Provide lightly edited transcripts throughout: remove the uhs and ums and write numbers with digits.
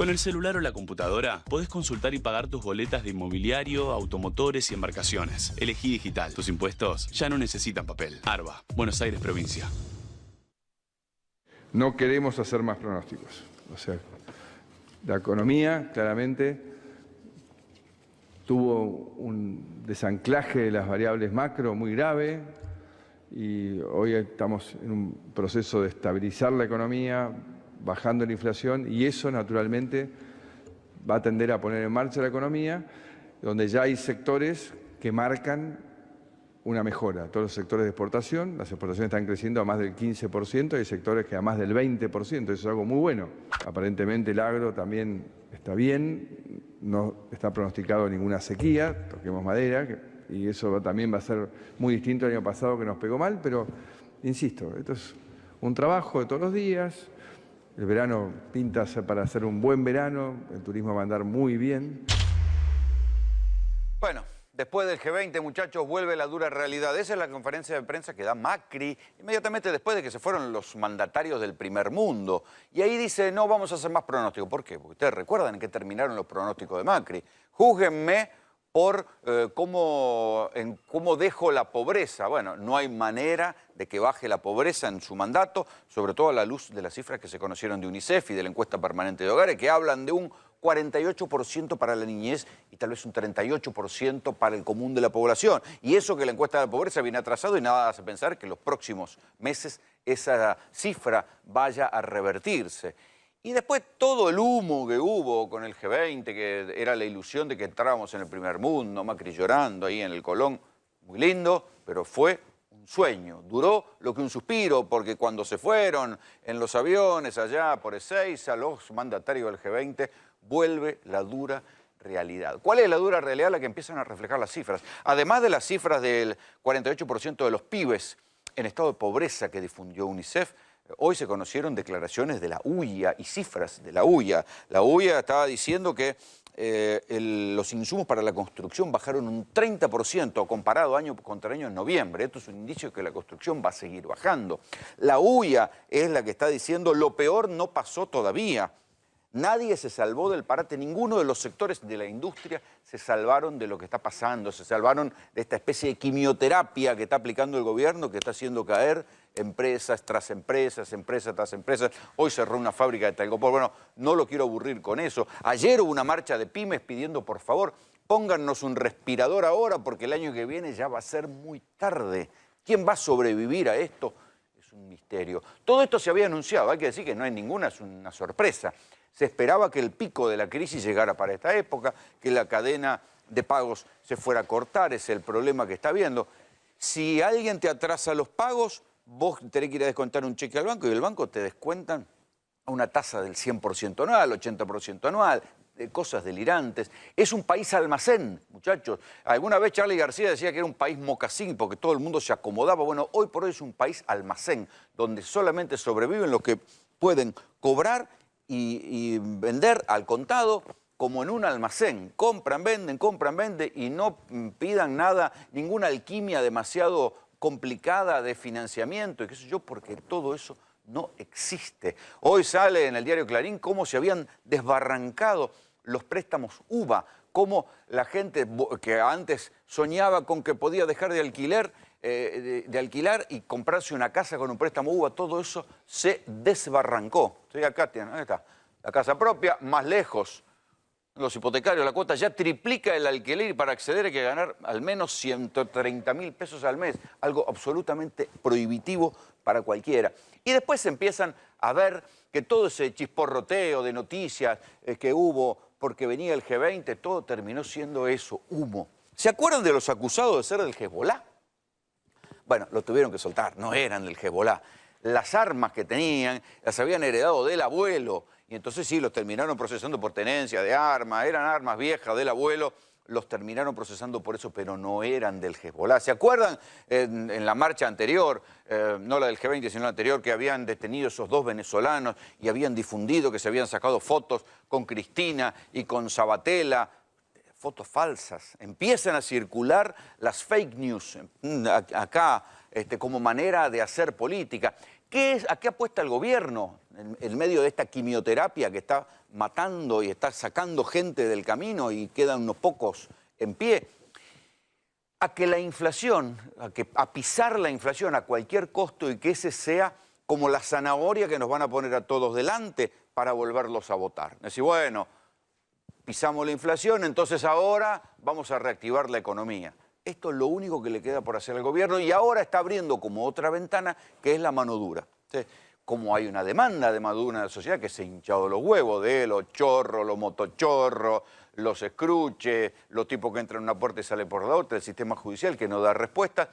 Con el celular o la computadora, podés consultar y pagar tus boletas de inmobiliario, automotores y embarcaciones. Elegí digital. Tus impuestos ya no necesitan papel. ARBA, Buenos Aires, provincia. No queremos hacer más pronósticos. O sea, la economía claramente tuvo un desanclaje de las variables macro muy grave y hoy estamos en un proceso de estabilizar la economía, bajando la inflación, y eso naturalmente va a tender a poner en marcha la economía, donde ya hay sectores que marcan una mejora. Todos los sectores de exportación, las exportaciones están creciendo a más del 15%, y hay sectores que a más del 20%, eso es algo muy bueno. Aparentemente el agro también está bien, no está pronosticado ninguna sequía, toquemos madera, y eso también va a ser muy distinto al año pasado, que nos pegó mal, pero insisto, esto es un trabajo de todos los días. El verano pinta para ser un buen verano, el turismo va a andar muy bien. Bueno, después del G20, muchachos, vuelve la dura realidad. Esa es la conferencia de prensa que da Macri inmediatamente después de que se fueron los mandatarios del primer mundo. Y ahí dice, no vamos a hacer más pronósticos. ¿Por qué? Porque ustedes recuerdan en qué terminaron los pronósticos de Macri. Júzguenme por cómo dejo la pobreza. Bueno, no hay manera de que baje la pobreza en su mandato, sobre todo a la luz de las cifras que se conocieron de UNICEF y de la encuesta permanente de hogares, que hablan de un 48% para la niñez y tal vez un 38% para el común de la población. Y eso que la encuesta de la pobreza viene atrasado, y nada hace pensar que en los próximos meses esa cifra vaya a revertirse. Y después todo el humo que hubo con el G20, que era la ilusión de que entrábamos en el primer mundo, Macri llorando ahí en el Colón, muy lindo, pero fue un sueño. Duró lo que un suspiro, porque cuando se fueron en los aviones allá por Ezeiza, los mandatarios del G20, vuelve la dura realidad. ¿Cuál es la dura realidad? La que empiezan a reflejar las cifras. Además de las cifras del 48% de los pibes en estado de pobreza que difundió UNICEF, hoy se conocieron declaraciones de la UIA y cifras de la UIA. La UIA estaba diciendo que los insumos para la construcción bajaron un 30% comparado año contra año en noviembre. Esto es un indicio de que la construcción va a seguir bajando. La UIA es la que está diciendo lo peor no pasó todavía. Nadie se salvó del parate, ninguno de los sectores de la industria se salvaron de lo que está pasando, se salvaron de esta especie de quimioterapia que está aplicando el gobierno, que está haciendo caer empresas tras empresas, empresa tras empresa. Hoy cerró una fábrica de Telgopor. Bueno, no lo quiero aburrir con eso. Ayer hubo una marcha de pymes pidiendo, por favor, póngannos un respirador ahora, porque el año que viene ya va a ser muy tarde. ¿Quién va a sobrevivir a esto? Es un misterio. Todo esto se había anunciado, hay que decir que no hay ninguna, es una sorpresa. Se esperaba que el pico de la crisis llegara para esta época, que la cadena de pagos se fuera a cortar, es el problema que está habiendo. Si alguien te atrasa los pagos, vos tenés que ir a descontar un cheque al banco y el banco te descuentan a una tasa del 100% anual, 80% anual, cosas delirantes. Es un país almacén, muchachos. Alguna vez Charly García decía que era un país mocasín porque todo el mundo se acomodaba. Bueno, hoy por hoy es un país almacén, donde solamente sobreviven los que pueden cobrar y vender al contado, como en un almacén. Compran, venden y no pidan nada, ninguna alquimia demasiado complicada de financiamiento y qué sé yo, porque todo eso no existe. Hoy sale en el diario Clarín cómo se habían desbarrancado los préstamos UVA, cómo la gente que antes soñaba con que podía dejar de alquilar y comprarse una casa con un préstamo UVA, todo eso se desbarrancó. Estoy acá, ahí está, la casa propia, más lejos. Los hipotecarios, la cuota ya triplica el alquiler y para acceder hay que ganar al menos 130.000 pesos al mes, algo absolutamente prohibitivo para cualquiera. Y después empiezan a ver que todo ese chisporroteo de noticias que hubo porque venía el G20, todo terminó siendo eso, humo. ¿Se acuerdan de los acusados de ser del Hezbolá? Bueno, lo tuvieron que soltar, no eran del Hezbolá. Las armas que tenían las habían heredado del abuelo. Y entonces sí, los terminaron procesando por tenencia de armas, eran armas viejas del abuelo, los terminaron procesando por eso, pero no eran del Hezbolá. ¿Se acuerdan en la marcha anterior, no la del G20, sino la anterior, que habían detenido esos dos venezolanos y habían difundido que se habían sacado fotos con Cristina y con Sabatella? Fotos falsas. Empiezan a circular las fake news acá como manera de hacer política. ¿A qué apuesta el gobierno en medio de esta quimioterapia que está matando y está sacando gente del camino y quedan unos pocos en pie? A que la inflación, a pisar la inflación a cualquier costo y que ese sea como la zanahoria que nos van a poner a todos delante para volverlos a votar. Es decir, bueno, pisamos la inflación, entonces ahora vamos a reactivar la economía. Esto es lo único que le queda por hacer al gobierno y ahora está abriendo como otra ventana que es la mano dura. ¿Sí? Como hay una demanda de mano dura en la sociedad que se ha hinchado los huevos de los chorros, los motochorros, los escruches, los tipos que entran en una puerta y salen por la otra, el sistema judicial que no da respuesta.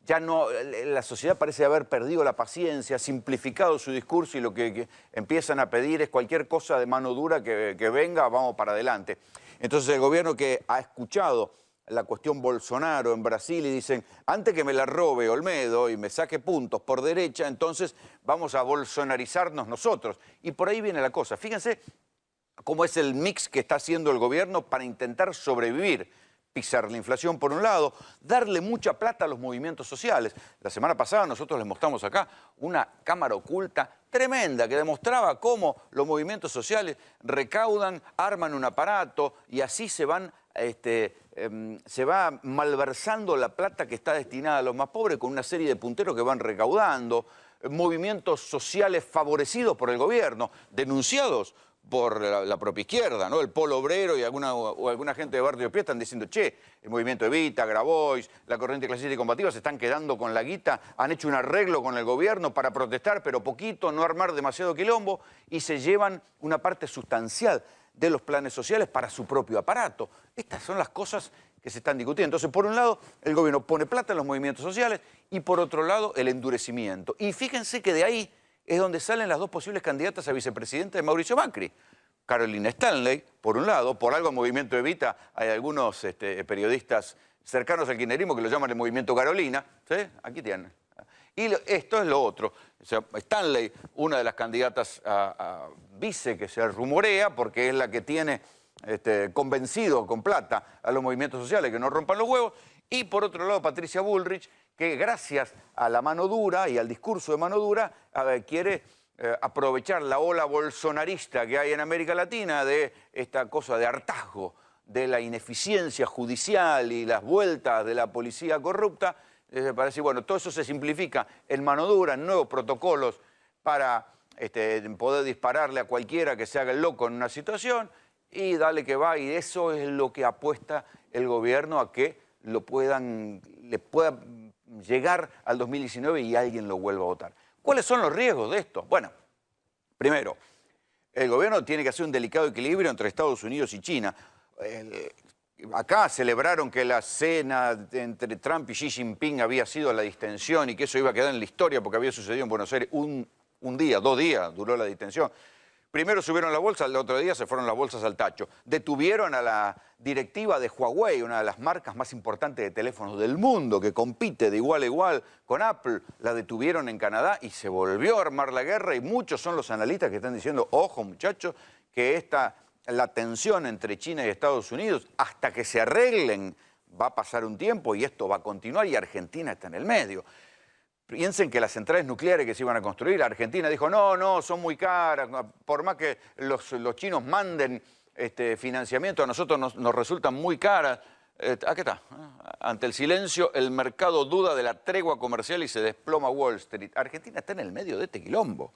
Ya no, la sociedad parece haber perdido la paciencia, simplificado su discurso y lo que empiezan a pedir es cualquier cosa de mano dura que venga, vamos para adelante. Entonces el gobierno que ha escuchado la cuestión Bolsonaro en Brasil y dicen, antes que me la robe Olmedo y me saque puntos por derecha, entonces vamos a bolsonarizarnos nosotros. Y por ahí viene la cosa. Fíjense cómo es el mix que está haciendo el gobierno para intentar sobrevivir. Pisar la inflación por un lado, darle mucha plata a los movimientos sociales. La semana pasada nosotros les mostramos acá una cámara oculta tremenda que demostraba cómo los movimientos sociales recaudan, arman un aparato y así se va malversando la plata que está destinada a los más pobres con una serie de punteros que van recaudando, movimientos sociales favorecidos por el gobierno, denunciados por la propia izquierda, ¿no? El Polo Obrero y alguna gente de Barrio de Pie están diciendo, che, el movimiento Evita, Grabois, la corriente clasista y combativa se están quedando con la guita, han hecho un arreglo con el gobierno para protestar, pero poquito, no armar demasiado quilombo, y se llevan una parte sustancial de los planes sociales para su propio aparato. Estas son las cosas que se están discutiendo. Entonces, por un lado, el gobierno pone plata en los movimientos sociales y por otro lado, el endurecimiento. Y fíjense que de ahí es donde salen las dos posibles candidatas a vicepresidenta de Mauricio Macri. Carolina Stanley, por un lado, por algo el movimiento Evita, hay algunos periodistas cercanos al kirchnerismo que lo llaman el movimiento Carolina, ¿sí? Aquí tienen. Y esto es lo otro. O sea, Stanley, una de las candidatas a vice que se rumorea, porque es la que tiene convencido con plata a los movimientos sociales que no rompan los huevos, y por otro lado Patricia Bullrich, que gracias a la mano dura y al discurso de mano dura quiere aprovechar la ola bolsonarista que hay en América Latina de esta cosa de hartazgo, de la ineficiencia judicial y las vueltas de la policía corrupta, para decir, bueno, todo eso se simplifica en mano dura, en nuevos protocolos para poder dispararle a cualquiera que se haga el loco en una situación y dale que va, y eso es lo que apuesta el gobierno a que le pueda llegar al 2019 y alguien lo vuelva a votar. ¿Cuáles son los riesgos de esto? Bueno, primero, el gobierno tiene que hacer un delicado equilibrio entre Estados Unidos y China. Acá celebraron que la cena entre Trump y Xi Jinping había sido la distensión y que eso iba a quedar en la historia porque había sucedido en Buenos Aires un día, 2 días duró la distensión. Primero subieron la bolsa, el otro día se fueron las bolsas al tacho. Detuvieron a la directiva de Huawei, una de las marcas más importantes de teléfonos del mundo, que compite de igual a igual con Apple. La detuvieron en Canadá y se volvió a armar la guerra y muchos son los analistas que están diciendo, ojo muchachos, que la tensión entre China y Estados Unidos, hasta que se arreglen, va a pasar un tiempo y esto va a continuar y Argentina está en el medio. Piensen que las centrales nucleares que se iban a construir, Argentina dijo, no, son muy caras, por más que los chinos manden financiamiento, a nosotros nos resultan muy caras. Aquí está, ante el silencio, el mercado duda de la tregua comercial y se desploma Wall Street. Argentina está en el medio de este quilombo.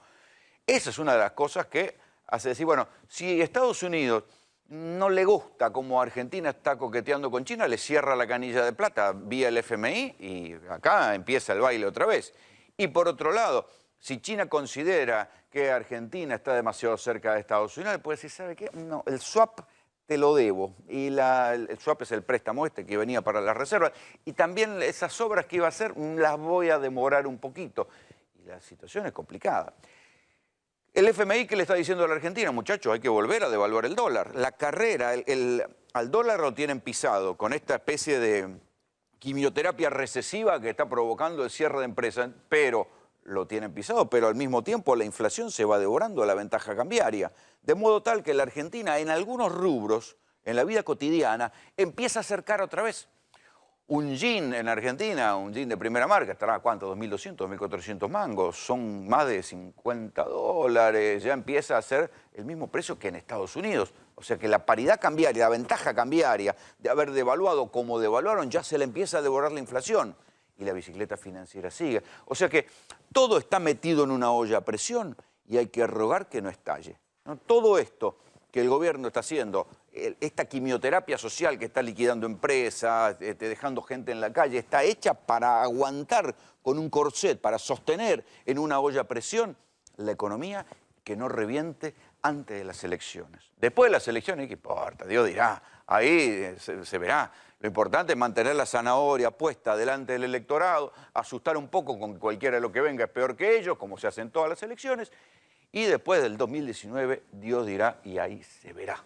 Esa es una de las cosas que hace decir, bueno, si Estados Unidos no le gusta como Argentina está coqueteando con China, le cierra la canilla de plata vía el FMI y acá empieza el baile otra vez. Y por otro lado, si China considera que Argentina está demasiado cerca de Estados Unidos, puede decir, ¿sabe qué? No, el swap te lo debo. Y el swap es el préstamo que venía para las reservas. Y también esas obras que iba a hacer las voy a demorar un poquito. Y la situación es complicada. El FMI, ¿qué le está diciendo a la Argentina? Muchachos, hay que volver a devaluar el dólar. La carrera al dólar lo tienen pisado con esta especie de quimioterapia recesiva que está provocando el cierre de empresas, pero lo tienen pisado, pero al mismo tiempo la inflación se va devorando la ventaja cambiaria. De modo tal que la Argentina en algunos rubros, en la vida cotidiana, empieza a ser cara otra vez. Un jean en Argentina, un jean de primera marca, estará, ¿cuánto? 2.200, 2.400 mangos, son más de $50, ya empieza a ser el mismo precio que en Estados Unidos. O sea que la paridad cambiaria, la ventaja cambiaria de haber devaluado como devaluaron, ya se le empieza a devorar la inflación. Y la bicicleta financiera sigue. O sea que todo está metido en una olla a presión y hay que rogar que no estalle, ¿no? Todo esto que el gobierno está haciendo, esta quimioterapia social que está liquidando empresas, dejando gente en la calle, está hecha para aguantar con un corset, para sostener en una olla a presión la economía que no reviente antes de las elecciones. Después de las elecciones, ¿qué importa? Dios dirá, ahí se verá. Lo importante es mantener la zanahoria puesta delante del electorado, asustar un poco con cualquiera de lo que venga es peor que ellos, como se hace en todas las elecciones, y después del 2019, Dios dirá y ahí se verá.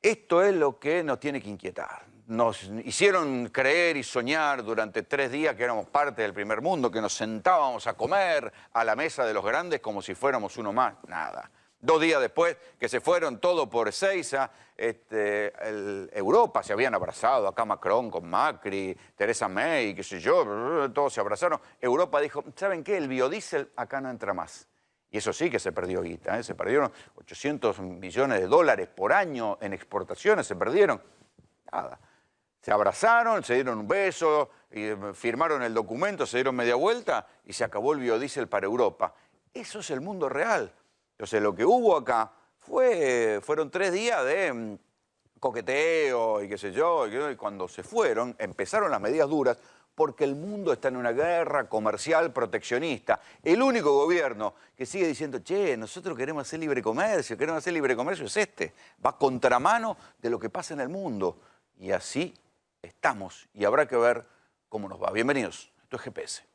Esto es lo que nos tiene que inquietar. Nos hicieron creer y soñar durante 3 días que éramos parte del primer mundo, que nos sentábamos a comer a la mesa de los grandes como si fuéramos uno más. Nada. 2 días después que se fueron todos por Ezeiza, Europa se habían abrazado, acá Macron con Macri, Theresa May, qué sé yo, todos se abrazaron. Europa dijo, ¿saben qué? El biodiesel acá no entra más. Y eso sí que se perdió guita, ¿eh? Se perdieron $800 millones por año en exportaciones, se perdieron. Nada. Se abrazaron, se dieron un beso, y firmaron el documento, se dieron media vuelta y se acabó el biodiesel para Europa. Eso es el mundo real. Entonces lo que hubo acá fueron 3 días de coqueteo y qué sé yo, y cuando se fueron empezaron las medidas duras porque el mundo está en una guerra comercial proteccionista. El único gobierno que sigue diciendo, che, nosotros queremos hacer libre comercio es este. Va a contramano de lo que pasa en el mundo. Y así estamos. Y habrá que ver cómo nos va. Bienvenidos. Esto es GPS.